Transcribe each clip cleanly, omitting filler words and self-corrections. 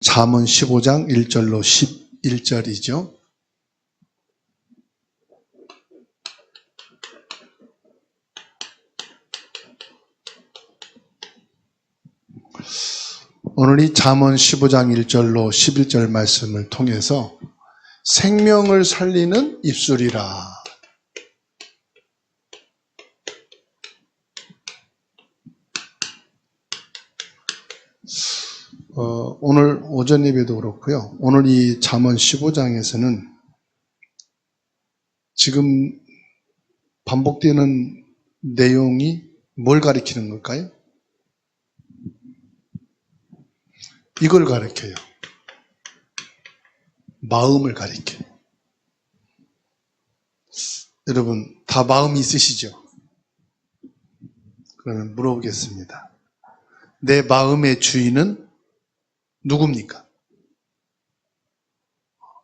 잠언 15장 1절로 11절이죠. 오늘 이 잠언 15장 1절로 11절 말씀을 통해서 생명을 살리는 입술이라. 오늘 오전 예배도 그렇고요. 오늘 이 잠언 15장에서는 지금 반복되는 내용이 뭘 가리키는 걸까요? 이걸 가리켜요. 마음을 가리켜요. 여러분 다 마음이 있으시죠? 그러면 물어보겠습니다. 내 마음의 주인은 누굽니까?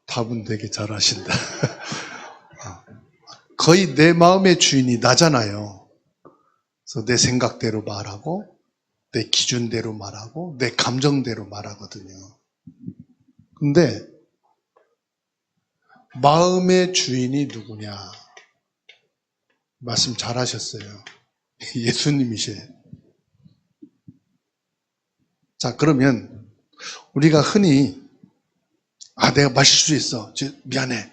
답은 되게 잘하신다. 거의 내 마음의 주인이 나잖아요. 그래서 내 생각대로 말하고 내 기준대로 말하고 내 감정대로 말하거든요. 근데 마음의 주인이 누구냐? 말씀 잘하셨어요. 예수님이세요. 자, 그러면 우리가 흔히 내가 마실 수 있어. 미안해.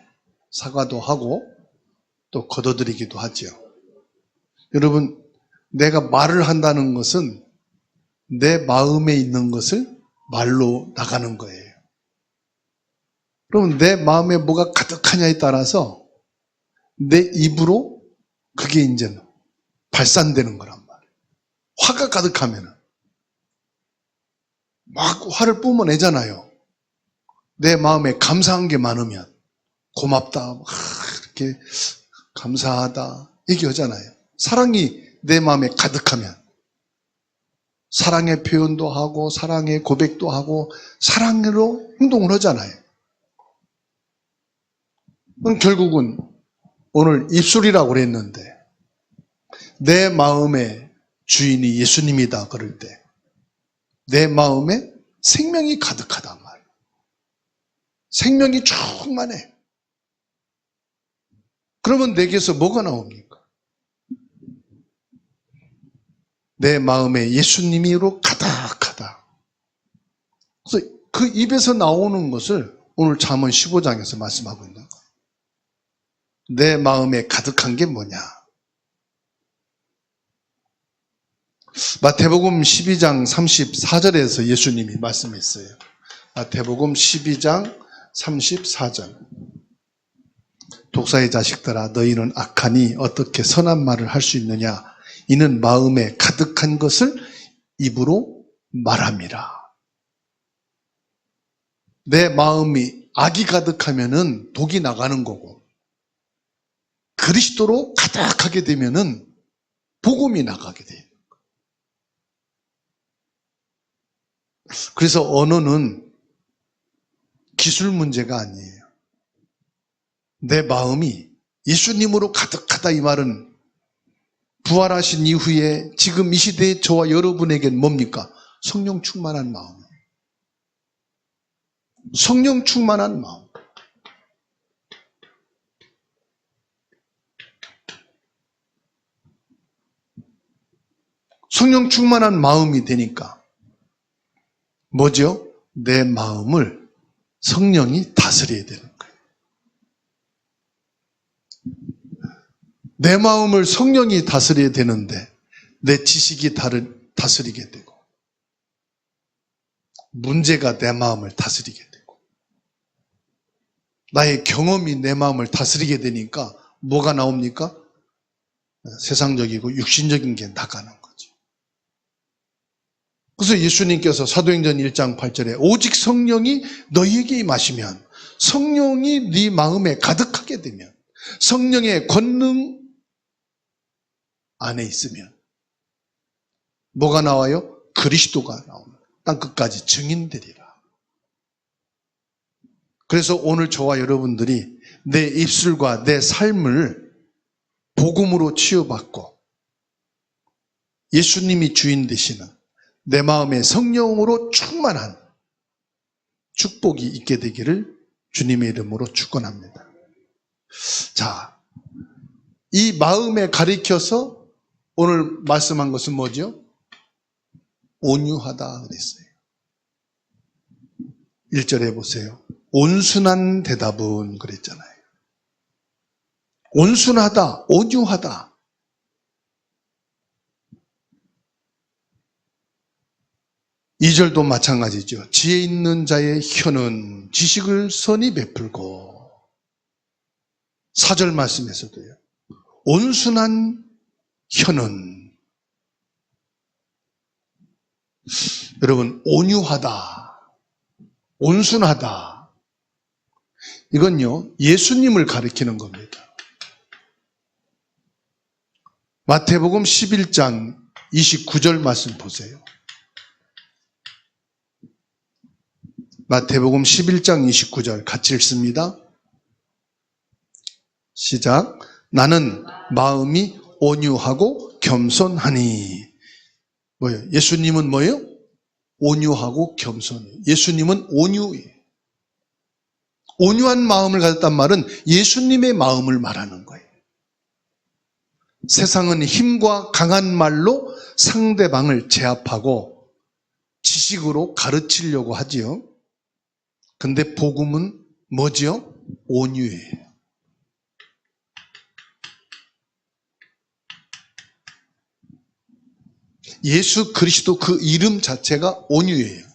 사과도 하고 또 거둬들이기도 하죠. 여러분, 내가 말을 한다는 것은 내 마음에 있는 것을 말로 나가는 거예요. 그럼 내 마음에 뭐가 가득하냐에 따라서 내 입으로 그게 이제 발산되는 거란 말이에요. 화가 가득하면은 막 화를 뿜어내잖아요. 내 마음에 감사한 게 많으면 고맙다, 이렇게 감사하다 얘기하잖아요. 사랑이 내 마음에 가득하면 사랑의 표현도 하고 사랑의 고백도 하고 사랑으로 행동을 하잖아요. 그럼 결국은 오늘 입술이라고 그랬는데 내 마음의 주인이 예수님이다 그럴 때 내 마음에 생명이 가득하단 말이에요. 생명이 충만해. 그러면 내게서 뭐가 나옵니까? 내 마음에 예수님이로 가득하다. 그래서 그 입에서 나오는 것을 오늘 잠언 15장에서 말씀하고 있는 거예요. 내 마음에 가득한 게 뭐냐? 마태복음 12장 34절에서 예수님이 말씀했어요. 마태복음 12장 34절. 독사의 자식들아 너희는 악하니 어떻게 선한 말을 할 수 있느냐? 이는 마음에 가득한 것을 입으로 말함이라. 내 마음이 악이 가득하면은 독이 나가는 거고 그리스도로 가득하게 되면은 복음이 나가게 돼요. 그래서 언어는 기술 문제가 아니에요. 내 마음이 예수님으로 가득하다 이 말은 부활하신 이후에 지금 이 시대의 저와 여러분에게는 뭡니까? 성령 충만한 마음. 성령 충만한 마음. 성령 충만한 마음이 되니까 뭐죠? 내 마음을 성령이 다스려야 되는 거예요. 내 마음을 성령이 다스려야 되는데 내 지식이 다스리게 되고 문제가 내 마음을 다스리게 되고 나의 경험이 내 마음을 다스리게 되니까 뭐가 나옵니까? 세상적이고 육신적인 게 나가는 거죠. 그래서 예수님께서 사도행전 1장 8절에 오직 성령이 너희에게 임하시면 성령이 네 마음에 가득하게 되면 성령의 권능 안에 있으면 뭐가 나와요? 그리스도가 나옵니다. 땅끝까지 증인되리라. 그래서 오늘 저와 여러분들이 내 입술과 내 삶을 복음으로 치유받고 예수님이 주인 되시는 내 마음에 성령으로 충만한 축복이 있게 되기를 주님의 이름으로 축원합니다. 자, 이 마음에 가리켜서 오늘 말씀한 것은 뭐죠? 온유하다 그랬어요. 1절에 보세요. 온순한 대답은 그랬잖아요. 온순하다, 온유하다. 2절도 마찬가지죠. 지혜 있는 자의 혀는 지식을 선히 베풀고 4절 말씀에서도요. 온순한 혀는 여러분 온유하다, 온순하다 이건요 예수님을 가리키는 겁니다. 마태복음 11장 29절 말씀 보세요. 마태복음 11장 29절 같이 읽습니다. 시작. 나는 마음이 온유하고 겸손하니. 뭐예요? 예수님은 뭐예요? 온유하고 겸손해요. 예수님은 온유해요. 온유한 마음을 가졌단 말은 예수님의 마음을 말하는 거예요. 세상은 힘과 강한 말로 상대방을 제압하고 지식으로 가르치려고 하지요. 근데 복음은 뭐지요? 온유예요. 예수 그리스도 그 이름 자체가 온유예요.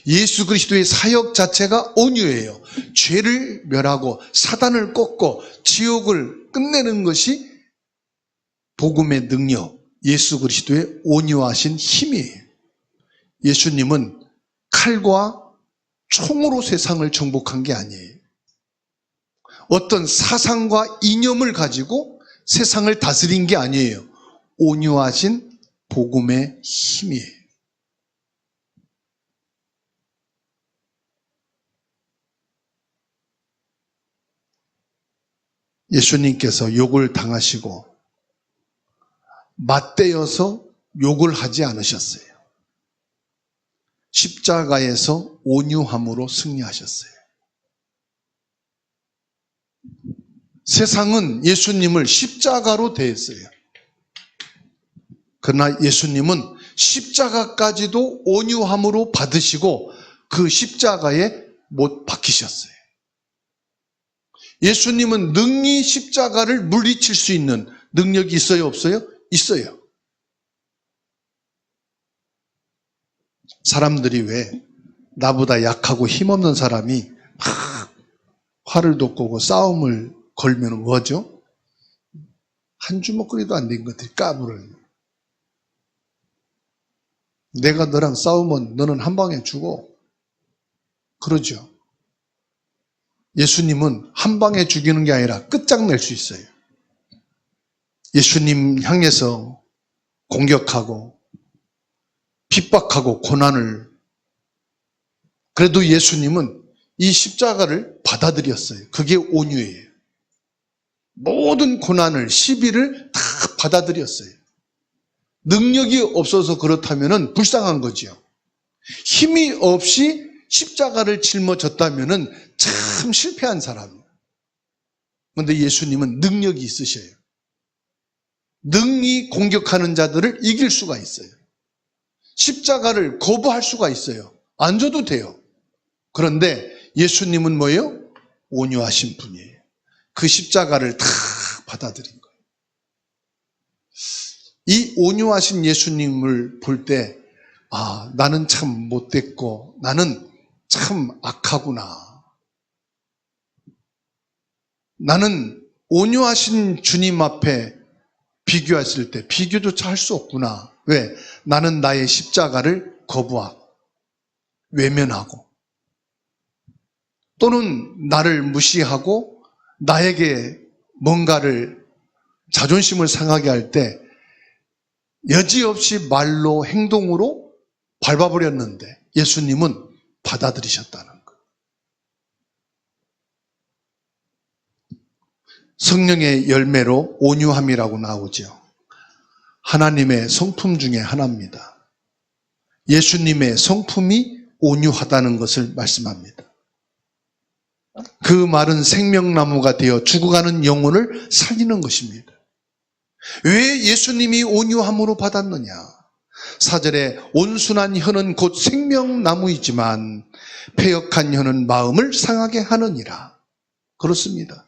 예수 그리스도의 사역 자체가 온유예요. 죄를 멸하고 사단을 꺾고 지옥을 끝내는 것이 복음의 능력, 예수 그리스도의 온유하신 힘이에요. 예수님은 칼과 총으로 세상을 정복한 게 아니에요. 어떤 사상과 이념을 가지고 세상을 다스린 게 아니에요. 온유하신 복음의 힘이에요. 예수님께서 욕을 당하시고 맞대어서 욕을 하지 않으셨어요. 십자가에서 온유함으로 승리하셨어요. 세상은 예수님을 십자가로 대했어요. 그러나 예수님은 십자가까지도 온유함으로 받으시고 그 십자가에 못 박히셨어요. 예수님은 능히 십자가를 물리칠 수 있는 능력이 있어요, 없어요? 있어요. 사람들이 왜 나보다 약하고 힘없는 사람이 막 화를 돋구고 싸움을 걸면 뭐죠? 한 주먹거리도 안 된 것들이 까불어요. 내가 너랑 싸우면 너는 한 방에 죽어. 그러죠. 예수님은 한 방에 죽이는 게 아니라 끝장낼 수 있어요. 예수님 향해서 공격하고 핍박하고 고난을, 그래도 예수님은 이 십자가를 받아들였어요. 그게 온유예요. 모든 고난을, 시비를 다 받아들였어요. 능력이 없어서 그렇다면 불쌍한 거죠. 힘이 없이 십자가를 짊어졌다면 참 실패한 사람이에요. 그런데 예수님은 능력이 있으셔요. 능히 공격하는 자들을 이길 수가 있어요. 십자가를 거부할 수가 있어요. 안 줘도 돼요. 그런데 예수님은 뭐예요? 온유하신 분이에요. 그 십자가를 다 받아들인 거예요. 이 온유하신 예수님을 볼 때, 아, 나는 참 못됐고 나는 참 악하구나. 나는 온유하신 주님 앞에 비교했을 때 비교조차 할 수 없구나. 왜? 나는 나의 십자가를 거부하고 외면하고 또는 나를 무시하고 나에게 뭔가를 자존심을 상하게 할 때 여지없이 말로 행동으로 밟아버렸는데 예수님은 받아들이셨다는 거예요. 성령의 열매로 온유함이라고 나오죠. 하나님의 성품 중에 하나입니다. 예수님의 성품이 온유하다는 것을 말씀합니다. 그 말은 생명나무가 되어 죽어가는 영혼을 살리는 것입니다. 왜 예수님이 온유함으로 받았느냐? 4절에 온순한 혀는 곧 생명나무이지만 패역한 혀는 마음을 상하게 하느니라. 그렇습니다.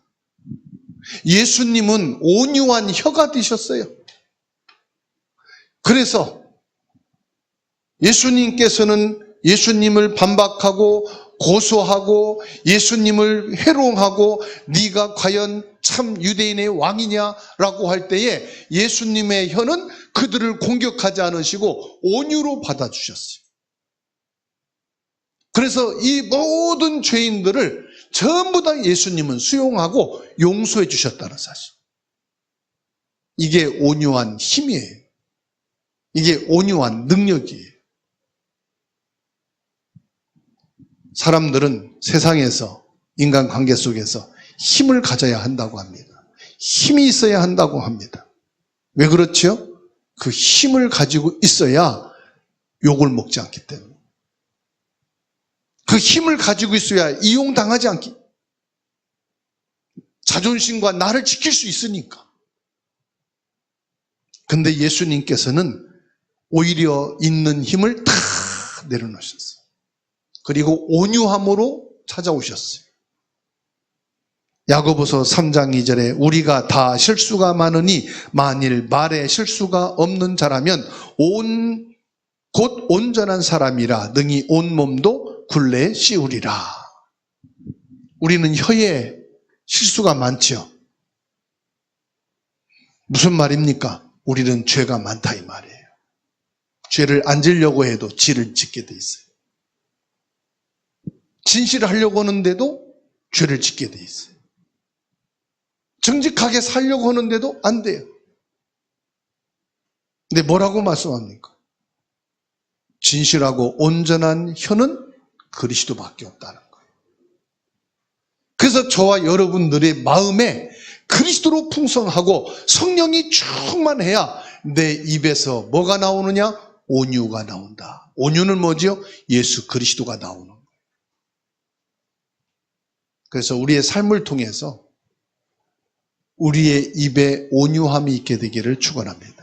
예수님은 온유한 혀가 되셨어요. 그래서 예수님께서는 예수님을 반박하고 고소하고 예수님을 회롱하고 네가 과연 참 유대인의 왕이냐라고 할 때에 예수님의 혀는 그들을 공격하지 않으시고 온유로 받아주셨어요. 그래서 이 모든 죄인들을 전부 다 예수님은 수용하고 용서해 주셨다는 사실. 이게 온유한 힘이에요. 이게 온유한 능력이에요. 사람들은 세상에서 인간관계 속에서 힘을 가져야 한다고 합니다. 힘이 있어야 한다고 합니다. 왜 그렇죠? 그 힘을 가지고 있어야 욕을 먹지 않기 때문에. 그 힘을 가지고 있어야 이용당하지 않기. 자존심과 나를 지킬 수 있으니까. 근데 예수님께서는 오히려 있는 힘을 다 내려놓으셨어요. 그리고 온유함으로 찾아오셨어요. 야고보서 3장 2절에 우리가 다 실수가 많으니 만일 말에 실수가 없는 자라면 곧 온전한 사람이라 능히 온몸도 굴레에 씌우리라. 우리는 혀에 실수가 많죠. 무슨 말입니까? 우리는 죄가 많다 이 말이에요. 죄를 안 지려고 해도 지를 짓게 돼 있어요. 진실을 하려고 하는데도 죄를 짓게 돼 있어요. 정직하게 살려고 하는데도 안 돼요. 근데 뭐라고 말씀합니까? 진실하고 온전한 혀는 그리스도밖에 없다는 거예요. 그래서 저와 여러분들의 마음에 그리스도로 풍성하고 성령이 충만해야 내 입에서 뭐가 나오느냐? 온유가 나온다. 온유는 뭐죠? 예수 그리스도가 나오는 거예요. 그래서 우리의 삶을 통해서 우리의 입에 온유함이 있게 되기를 축원합니다.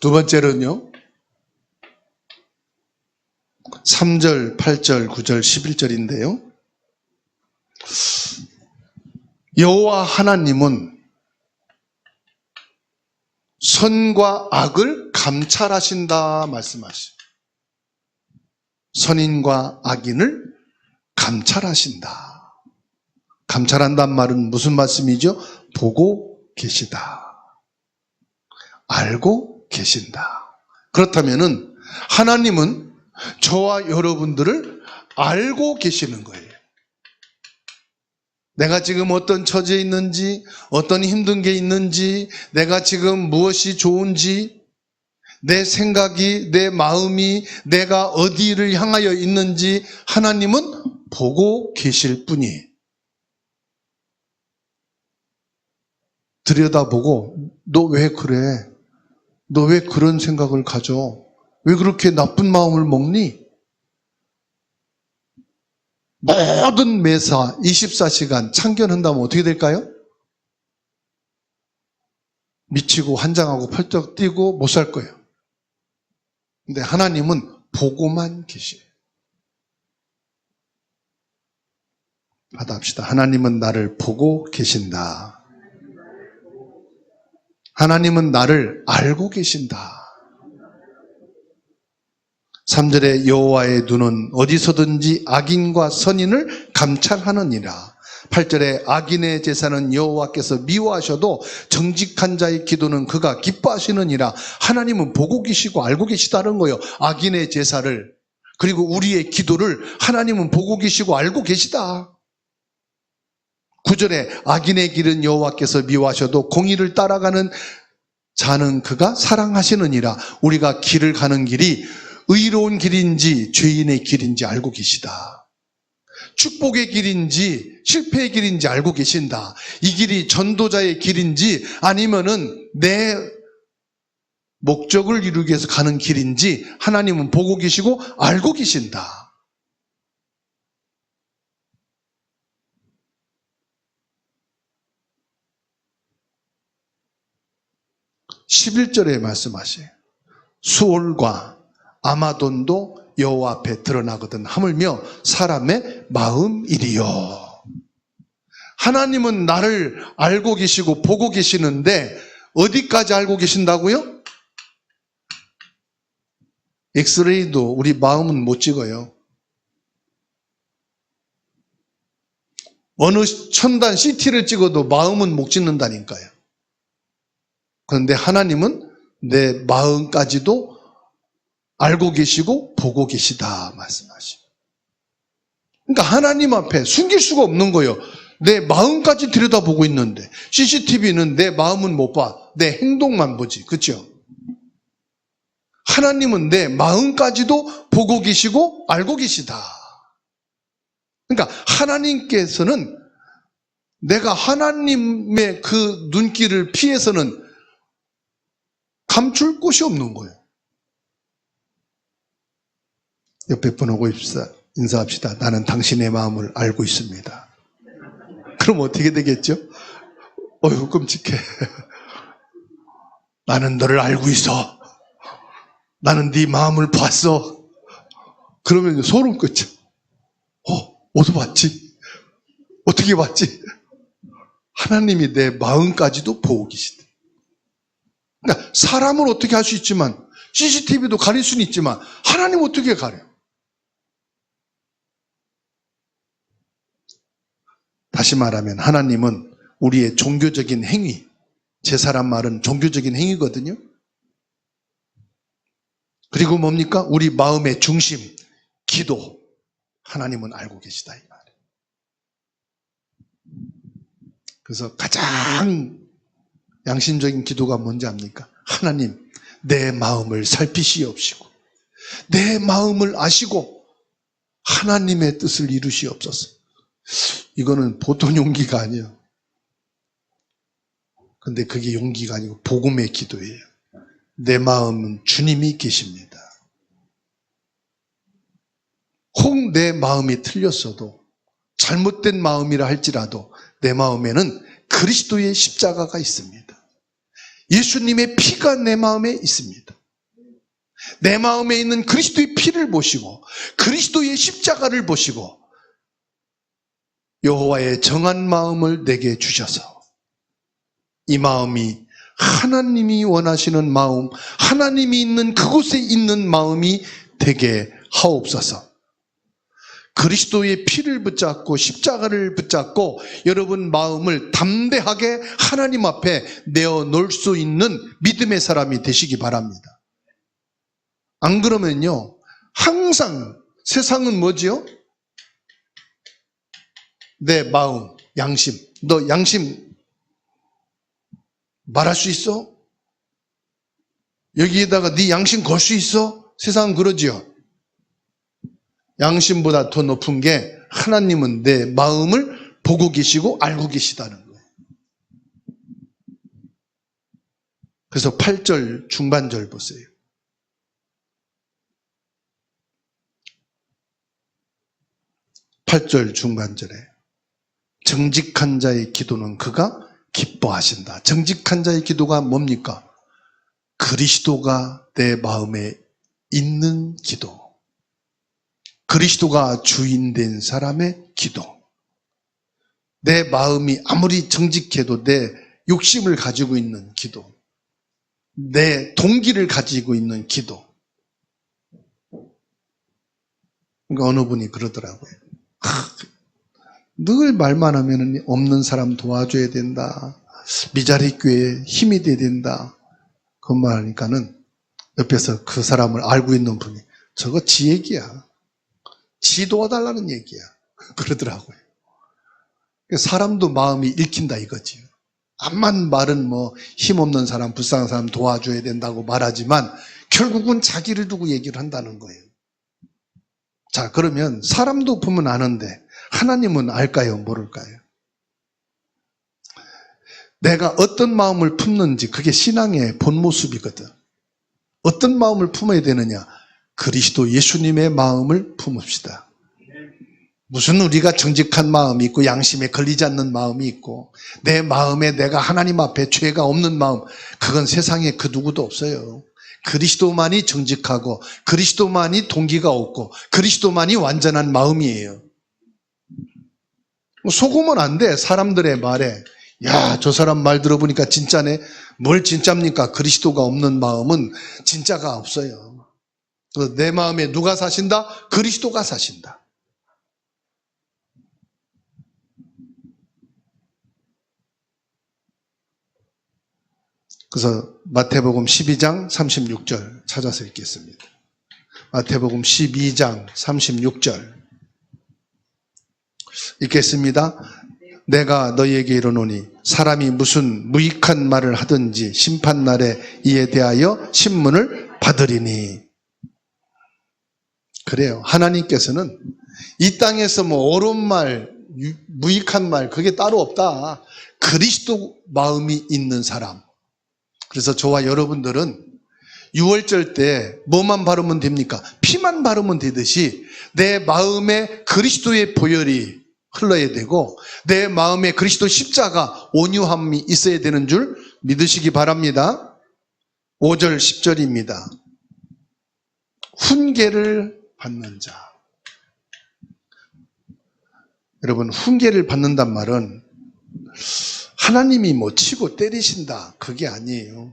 두 번째로는요. 3절, 8절, 9절, 11절인데요. 여호와 하나님은 선과 악을 감찰하신다 말씀하시죠. 선인과 악인을 감찰하신다. 감찰한단 말은 무슨 말씀이죠? 보고 계시다. 알고 계신다. 그렇다면은 하나님은 저와 여러분들을 알고 계시는 거예요. 내가 지금 어떤 처지에 있는지, 어떤 힘든 게 있는지, 내가 지금 무엇이 좋은지, 내 생각이, 내 마음이, 내가 어디를 향하여 있는지 하나님은 보고 계실 뿐이에요. 들여다보고 너 왜 그래? 너 왜 그런 생각을 가져? 왜 그렇게 나쁜 마음을 먹니? 모든 매사 24시간 참견한다면 어떻게 될까요? 미치고 환장하고 펄쩍 뛰고 못 살 거예요. 근데 하나님은 보고만 계셔요. 받아합시다. 하나님은 나를 보고 계신다. 하나님은 나를 알고 계신다. 3절에 여호와의 눈은 어디서든지 악인과 선인을 감찰하느니라. 8절에 악인의 제사는 여호와께서 미워하셔도 정직한 자의 기도는 그가 기뻐하시느니라. 하나님은 보고 계시고 알고 계시다는 거예요. 악인의 제사를, 그리고 우리의 기도를 하나님은 보고 계시고 알고 계시다. 9절에 악인의 길은 여호와께서 미워하셔도 공의를 따라가는 자는 그가 사랑하시느니라. 우리가 길을 가는 길이 의로운 길인지 죄인의 길인지 알고 계시다. 축복의 길인지 실패의 길인지 알고 계신다. 이 길이 전도자의 길인지 아니면은 내 목적을 이루기 위해서 가는 길인지 하나님은 보고 계시고 알고 계신다. 11절에 말씀하세요. 수올과 아마돈도 여호와 앞에 드러나거든 하물며 사람의 마음이리요. 하나님은 나를 알고 계시고 보고 계시는데 어디까지 알고 계신다고요? 엑스레이도 우리 마음은 못 찍어요. 어느 첨단 CT를 찍어도 마음은 못 찍는다니까요. 그런데 하나님은 내 마음까지도 알고 계시고 보고 계시다 말씀하시고. 그러니까 하나님 앞에 숨길 수가 없는 거예요. 내 마음까지 들여다보고 있는데 CCTV는 내 마음은 못 봐. 내 행동만 보지. 그렇죠? 하나님은 내 마음까지도 보고 계시고 알고 계시다. 그러니까 하나님께서는 내가 하나님의 그 눈길을 피해서는 감출 곳이 없는 거예요. 옆에 분하고 인사합시다. 나는 당신의 마음을 알고 있습니다. 그럼 어떻게 되겠죠? 어휴 끔찍해. 나는 너를 알고 있어. 나는 네 마음을 봤어. 그러면 소름 끼쳐. 어디서 봤지? 어떻게 봤지? 하나님이 내 마음까지도 보고 계시다. 그러니까 사람을 어떻게 할 수 있지만 CCTV도 가릴 수는 있지만 하나님 어떻게 가려? 다시 말하면 하나님은 우리의 종교적인 행위, 제사란 말은 종교적인 행위거든요. 그리고 뭡니까? 우리 마음의 중심, 기도. 하나님은 알고 계시다 이 말이에요. 그래서 가장 양심적인 기도가 뭔지 압니까? 하나님, 내 마음을 살피시옵시고 내 마음을 아시고 하나님의 뜻을 이루시옵소서. 이거는 보통 용기가 아니에요. 근데 그게 용기가 아니고 복음의 기도예요. 내 마음은 주님이 계십니다. 혹 내 마음이 틀렸어도 잘못된 마음이라 할지라도 내 마음에는 그리스도의 십자가가 있습니다. 예수님의 피가 내 마음에 있습니다. 내 마음에 있는 그리스도의 피를 보시고 그리스도의 십자가를 보시고 여호와의 정한 마음을 내게 주셔서 이 마음이 하나님이 원하시는 마음, 하나님이 있는 그곳에 있는 마음이 되게 하옵소서. 그리스도의 피를 붙잡고 십자가를 붙잡고 여러분 마음을 담대하게 하나님 앞에 내어놓을 수 있는 믿음의 사람이 되시기 바랍니다. 안 그러면요, 항상 세상은 뭐지요? 내 마음, 양심. 너 양심 말할 수 있어? 여기에다가 네 양심 걸 수 있어? 세상은 그러지요. 양심보다 더 높은 게 하나님은 내 마음을 보고 계시고 알고 계시다는 거예요. 그래서 8절 중반절 보세요. 8절 중반절에 정직한 자의 기도는 그가 기뻐하신다. 정직한 자의 기도가 뭡니까? 그리스도가 내 마음에 있는 기도. 그리스도가 주인된 사람의 기도. 내 마음이 아무리 정직해도 내 욕심을 가지고 있는 기도. 내 동기를 가지고 있는 기도. 그러니까 어느 분이 그러더라고요. 늘 말만 하면 없는 사람 도와줘야 된다. 미자리 교회에 힘이 돼야 된다. 그 말 하니까는 옆에서 그 사람을 알고 있는 분이 저거 지 얘기야. 지 도와달라는 얘기야. 그러더라고요. 사람도 마음이 읽힌다 이거지요. 암만 말은 뭐 힘없는 사람, 불쌍한 사람 도와줘야 된다고 말하지만 결국은 자기를 두고 얘기를 한다는 거예요. 자, 그러면 사람도 보면 아는데 하나님은 알까요? 모를까요? 내가 어떤 마음을 품는지 그게 신앙의 본 모습이거든. 어떤 마음을 품어야 되느냐? 그리스도 예수님의 마음을 품읍시다. 무슨 우리가 정직한 마음이 있고 양심에 걸리지 않는 마음이 있고 내 마음에 내가 하나님 앞에 죄가 없는 마음, 그건 세상에 그 누구도 없어요. 그리스도만이 정직하고 그리스도만이 동기가 없고 그리스도만이 완전한 마음이에요. 속으면 안 돼. 사람들의 말에 야, 저 사람 말 들어보니까 진짜네. 뭘 진짜입니까? 그리스도가 없는 마음은 진짜가 없어요. 내 마음에 누가 사신다? 그리스도가 사신다. 그래서 마태복음 12장 36절 찾아서 읽겠습니다. 마태복음 12장 36절 읽겠습니다. 내가 너희에게 이르노니 사람이 무슨 무익한 말을 하든지 심판날에 이에 대하여 신문을 받으리니. 그래요. 하나님께서는 이 땅에서 뭐 옳은 말, 무익한 말 그게 따로 없다. 그리스도 마음이 있는 사람. 그래서 저와 여러분들은 6월절 때 뭐만 바르면 됩니까? 피만 바르면 되듯이 내 마음에 그리스도의 보혈이 흘러야 되고 내 마음에 그리스도 십자가 온유함이 있어야 되는 줄 믿으시기 바랍니다. 5절 10절입니다. 훈계를 받는 자. 여러분, 훈계를 받는단 말은 하나님이 뭐 치고 때리신다 그게 아니에요.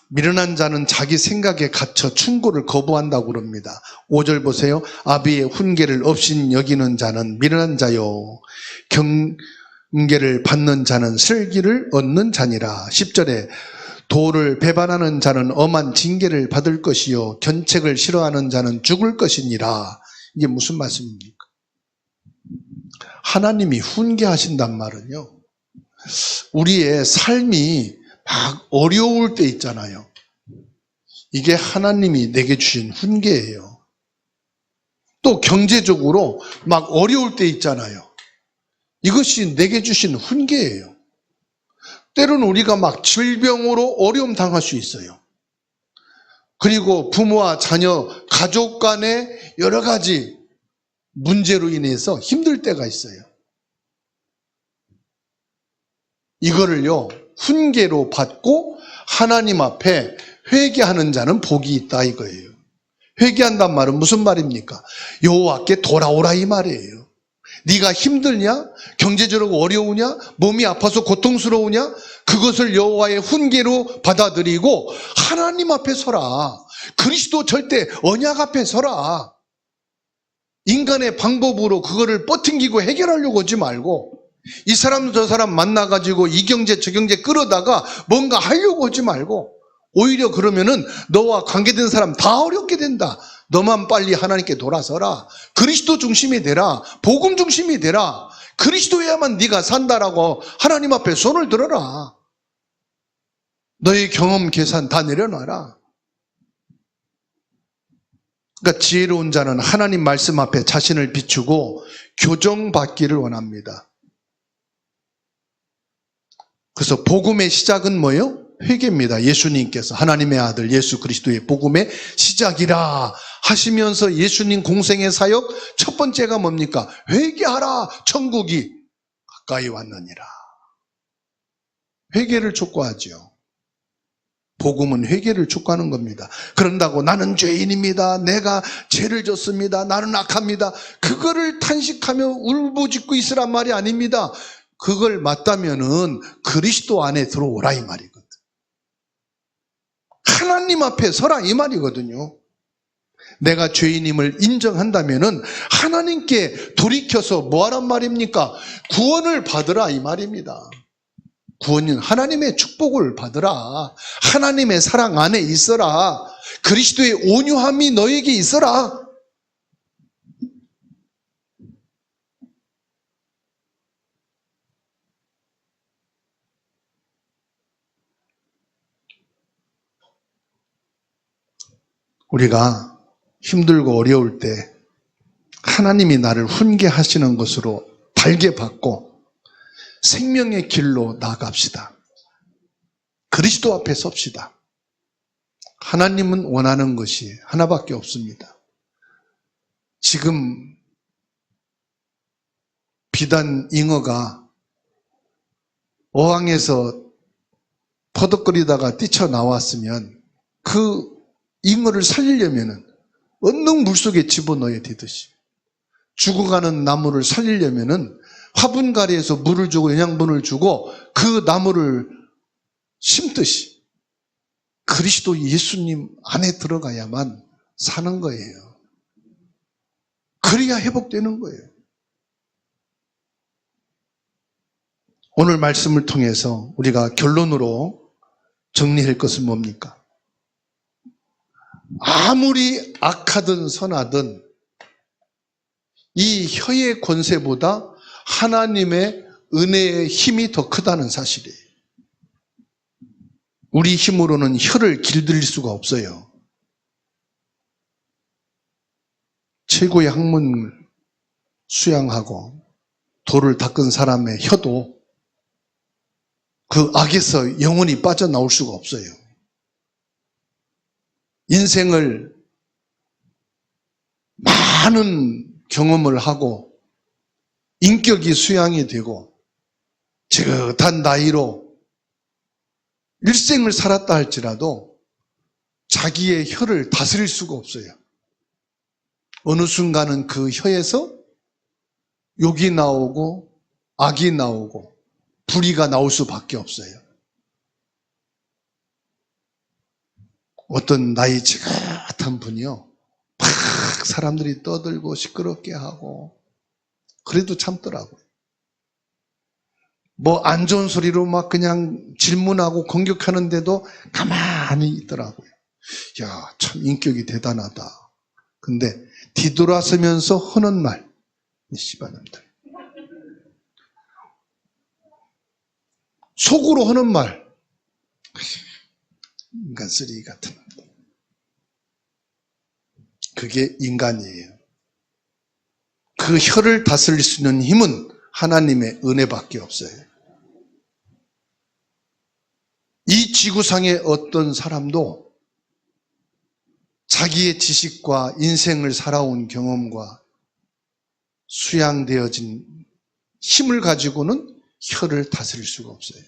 미련한 자는 자기 생각에 갇혀 충고를 거부한다고 그럽니다. 5절 보세요. 아비의 훈계를 없인 여기는 자는 미련한 자요, 경계를 받는 자는 슬기를 얻는 자니라. 10절에 도를 배반하는 자는 엄한 징계를 받을 것이요 견책을 싫어하는 자는 죽을 것이니라. 이게 무슨 말씀입니까? 하나님이 훈계하신단 말은요, 우리의 삶이 막 어려울 때 있잖아요. 이게 하나님이 내게 주신 훈계예요. 또 경제적으로 막 어려울 때 있잖아요. 이것이 내게 주신 훈계예요. 때로는 우리가 막 질병으로 어려움 당할 수 있어요. 그리고 부모와 자녀, 가족 간의 여러 가지 문제로 인해서 힘들 때가 있어요. 이거를요, 훈계로 받고 하나님 앞에 회개하는 자는 복이 있다 이거예요. 회개한단 말은 무슨 말입니까? 여호와께 돌아오라 이 말이에요. 네가 힘들냐? 경제적으로 어려우냐? 몸이 아파서 고통스러우냐? 그것을 여호와의 훈계로 받아들이고 하나님 앞에 서라. 그리스도 절대 언약 앞에 서라. 인간의 방법으로 그거를 뻗팅기고 해결하려고 하지 말고 이 사람 저 사람 만나가지고 이 경제 저 경제 끌어다가 뭔가 하려고 하지 말고 오히려 그러면은 너와 관계된 사람 다 어렵게 된다. 너만 빨리 하나님께 돌아서라. 그리스도 중심이 되라. 복음 중심이 되라. 그리스도야만 네가 산다라고 하나님 앞에 손을 들어라. 너의 경험 계산 다 내려놔라. 그러니까 지혜로운 자는 하나님 말씀 앞에 자신을 비추고 교정받기를 원합니다. 그래서 복음의 시작은 뭐예요? 회개입니다. 예수님께서 하나님의 아들 예수 그리스도의 복음의 시작이라 하시면서 예수님 공생의 사역 첫 번째가 뭡니까? 회개하라. 천국이 가까이 왔느니라. 회개를 촉구하죠. 복음은 회개를 촉구하는 겁니다. 그런다고 나는 죄인입니다. 내가 죄를 졌습니다. 나는 악합니다. 그거를 탄식하며 울부짖고 있으란 말이 아닙니다. 그걸 맞다면은 그리스도 안에 들어오라 이 말이거든. 하나님 앞에 서라 이 말이거든요. 내가 죄인임을 인정한다면은 하나님께 돌이켜서 뭐하란 말입니까? 구원을 받으라 이 말입니다. 구원은 하나님의 축복을 받으라. 하나님의 사랑 안에 있어라. 그리스도의 온유함이 너에게 있어라. 우리가 힘들고 어려울 때 하나님이 나를 훈계하시는 것으로 달게 받고 생명의 길로 나아갑시다. 그리스도 앞에 섭시다. 하나님은 원하는 것이 하나밖에 없습니다. 지금 비단 잉어가 어항에서 퍼덕거리다가 뛰쳐나왔으면 그 잉어를 살리려면 언능 물속에 집어넣어야 되듯이, 죽어가는 나무를 살리려면 화분가리에서 물을 주고 영양분을 주고 그 나무를 심듯이 그리스도 예수님 안에 들어가야만 사는 거예요. 그래야 회복되는 거예요. 오늘 말씀을 통해서 우리가 결론으로 정리할 것은 뭡니까? 아무리 악하든 선하든 이 혀의 권세보다 하나님의 은혜의 힘이 더 크다는 사실이에요. 우리 힘으로는 혀를 길들일 수가 없어요. 최고의 학문을 수양하고 돌을 닦은 사람의 혀도 그 악에서 영원히 빠져나올 수가 없어요. 인생을 많은 경험을 하고 인격이 수양이 되고 지긋한 나이로 일생을 살았다 할지라도 자기의 혀를 다스릴 수가 없어요. 어느 순간은 그 혀에서 욕이 나오고 악이 나오고 불의가 나올 수밖에 없어요. 어떤 나이 지긋한 분이요, 막 사람들이 떠들고 시끄럽게 하고 그래도 참더라고요. 뭐 안 좋은 소리로 막 그냥 질문하고 공격하는데도 가만히 있더라고요. 야, 참 인격이 대단하다. 근데 뒤돌아서면서 하는 말, 이 씨발놈들. 속으로 하는 말, 인간 쓰레기 같은 놈들. 그게 인간이에요. 그 혀를 다스릴 수 있는 힘은 하나님의 은혜밖에 없어요. 이 지구상의 어떤 사람도 자기의 지식과 인생을 살아온 경험과 수양되어진 힘을 가지고는 혀를 다스릴 수가 없어요.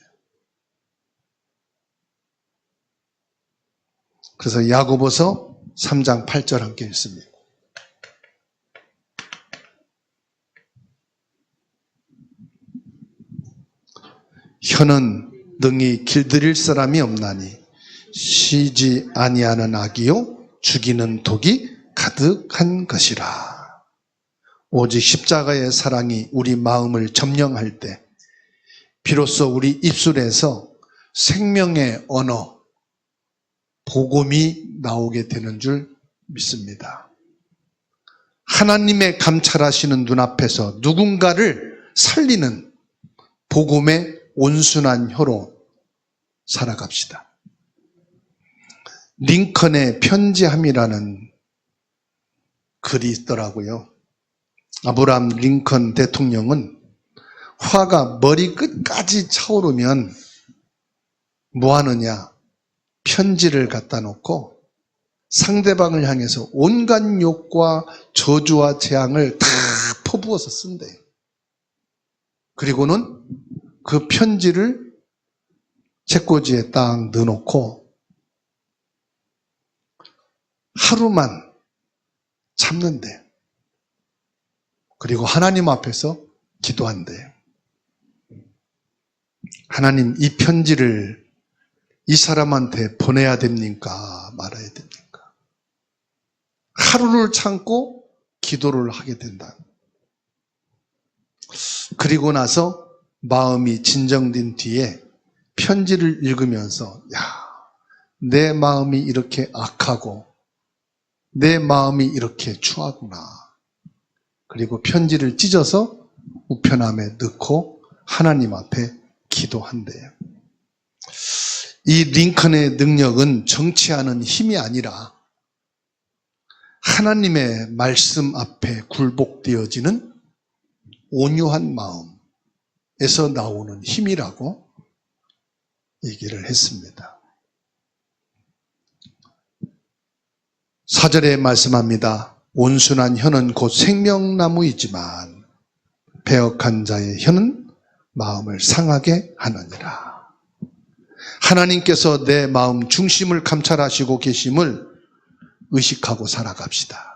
그래서 야고보서 3장 8절 함께 읽습니다. 혀는 능히 길들일 사람이 없나니 쉬지 아니하는 악이요 죽이는 독이 가득한 것이라. 오직 십자가의 사랑이 우리 마음을 점령할 때 비로소 우리 입술에서 생명의 언어, 복음이 나오게 되는 줄 믿습니다. 하나님의 감찰하시는 눈앞에서 누군가를 살리는 복음의 온순한 혀로 살아갑시다. 링컨의 편지함이라는 글이 있더라고요. 아브라함 링컨 대통령은 화가 머리 끝까지 차오르면 뭐 하느냐? 편지를 갖다 놓고 상대방을 향해서 온갖 욕과 저주와 재앙을 다 퍼부어서 쓴대요. 그리고는 그 편지를 책꽂이에 딱 넣어놓고 하루만 참는데, 그리고 하나님 앞에서 기도한대요. 하나님, 이 편지를 이 사람한테 보내야 됩니까? 말아야 됩니까? 하루를 참고 기도를 하게 된다. 그리고 나서 마음이 진정된 뒤에 편지를 읽으면서, 야, 내 마음이 이렇게 악하고 내 마음이 이렇게 추하구나. 그리고 편지를 찢어서 우편함에 넣고 하나님 앞에 기도한대요. 이 링컨의 능력은 정치하는 힘이 아니라 하나님의 말씀 앞에 굴복되어지는 온유한 마음에서 나오는 힘이라고 얘기를 했습니다. 4절에 말씀합니다. 온순한 혀는 곧 생명나무이지만 배역한 자의 혀는 마음을 상하게 하느니라. 하나님께서 내 마음 중심을 감찰하시고 계심을 의식하고 살아갑시다.